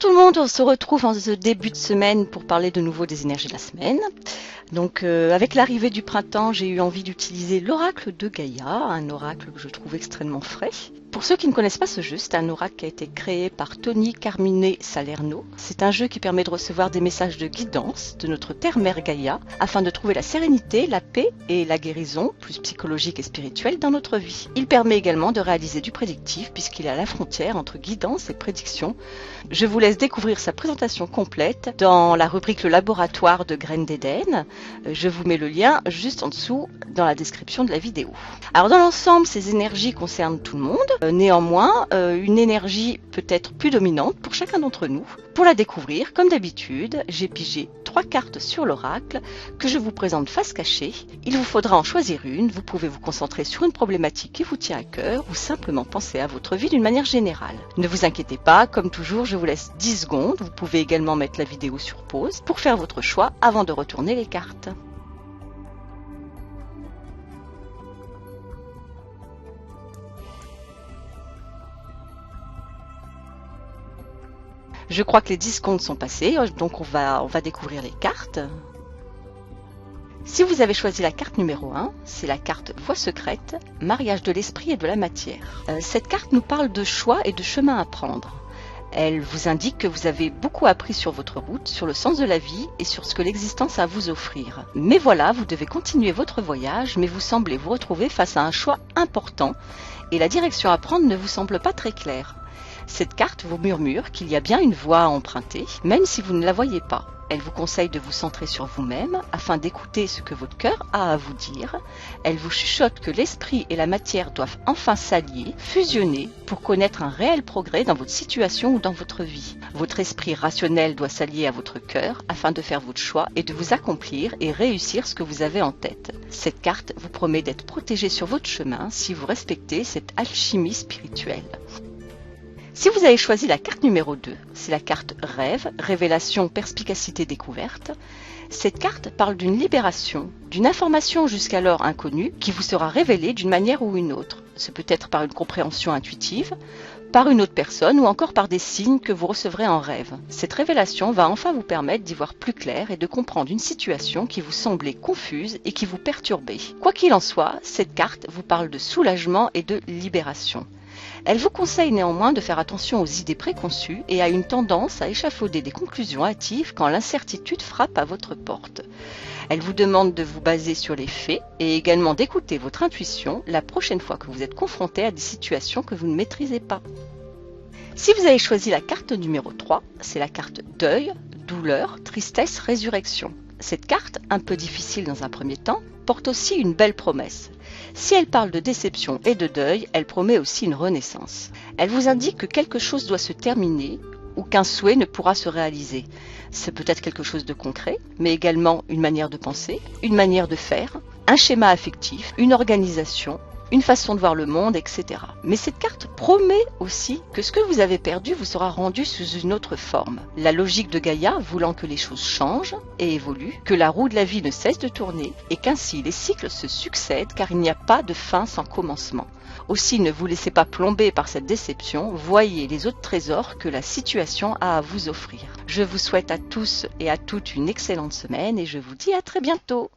tout le monde, on se retrouve en ce début de semaine pour parler de nouveau des énergies de la semaine. Donc avec l'arrivée du printemps, j'ai eu envie d'utiliser l'oracle de Gaïa, un oracle que je trouve extrêmement frais. Pour ceux qui ne connaissent pas ce jeu, c'est un oracle qui a été créé par Tony Carmine Salerno. C'est un jeu qui permet de recevoir des messages de guidance de notre terre-mère Gaïa afin de trouver la sérénité, la paix et la guérison, plus psychologique et spirituelle, dans notre vie. Il permet également de réaliser du prédictif puisqu'il est à la frontière entre guidance et prédiction. Je vous laisse découvrir sa présentation complète dans la rubrique Le laboratoire de Graines d'Éden. Je vous mets le lien juste en dessous dans la description de la vidéo. Alors dans l'ensemble, ces énergies concernent tout le monde. Néanmoins, une énergie peut être plus dominante pour chacun d'entre nous. Pour la découvrir, comme d'habitude, j'ai pigé 3 cartes sur l'oracle que je vous présente face cachée. Il vous faudra en choisir une. Vous pouvez vous concentrer sur une problématique qui vous tient à cœur ou simplement penser à votre vie d'une manière générale. Ne vous inquiétez pas, comme toujours, je vous laisse 10 secondes. Vous pouvez également mettre la vidéo sur pause pour faire votre choix avant de retourner les cartes. Je crois que les 10 secondes sont passées, donc on va découvrir les cartes. Si vous avez choisi la carte numéro 1, c'est la carte Voie secrète, mariage de l'esprit et de la matière. Cette carte nous parle de choix et de chemin à prendre. Elle vous indique que vous avez beaucoup appris sur votre route, sur le sens de la vie et sur ce que l'existence a à vous offrir. Mais voilà, vous devez continuer votre voyage, mais vous semblez vous retrouver face à un choix important et la direction à prendre ne vous semble pas très claire. Cette carte vous murmure qu'il y a bien une voie à emprunter, même si vous ne la voyez pas. Elle vous conseille de vous centrer sur vous-même afin d'écouter ce que votre cœur a à vous dire. Elle vous chuchote que l'esprit et la matière doivent enfin s'allier, fusionner pour connaître un réel progrès dans votre situation ou dans votre vie. Votre esprit rationnel doit s'allier à votre cœur afin de faire votre choix et de vous accomplir et réussir ce que vous avez en tête. Cette carte vous promet d'être protégé sur votre chemin si vous respectez cette alchimie spirituelle. Si vous avez choisi la carte numéro 2, c'est la carte Rêve, Révélation, Perspicacité, Découverte. Cette carte parle d'une libération, d'une information jusqu'alors inconnue qui vous sera révélée d'une manière ou une autre. Ce peut être par une compréhension intuitive, par une autre personne ou encore par des signes que vous recevrez en rêve. Cette révélation va enfin vous permettre d'y voir plus clair et de comprendre une situation qui vous semblait confuse et qui vous perturbait. Quoi qu'il en soit, cette carte vous parle de soulagement et de libération. Elle vous conseille néanmoins de faire attention aux idées préconçues et à une tendance à échafauder des conclusions hâtives quand l'incertitude frappe à votre porte. Elle vous demande de vous baser sur les faits et également d'écouter votre intuition la prochaine fois que vous êtes confronté à des situations que vous ne maîtrisez pas. Si vous avez choisi la carte numéro 3, c'est la carte Deuil, Douleur, Tristesse, Résurrection. Cette carte, un peu difficile dans un premier temps, porte aussi une belle promesse. Si elle parle de déception et de deuil, elle promet aussi une renaissance. Elle vous indique que quelque chose doit se terminer ou qu'un souhait ne pourra se réaliser. C'est peut-être quelque chose de concret, mais également une manière de penser, une manière de faire, un schéma affectif, une organisation, une façon de voir le monde, etc. Mais cette carte promet aussi que ce que vous avez perdu vous sera rendu sous une autre forme. La logique de Gaïa voulant que les choses changent et évoluent, que la roue de la vie ne cesse de tourner et qu'ainsi les cycles se succèdent car il n'y a pas de fin sans commencement. Aussi ne vous laissez pas plomber par cette déception, voyez les autres trésors que la situation a à vous offrir. Je vous souhaite à tous et à toutes une excellente semaine et je vous dis à très bientôt.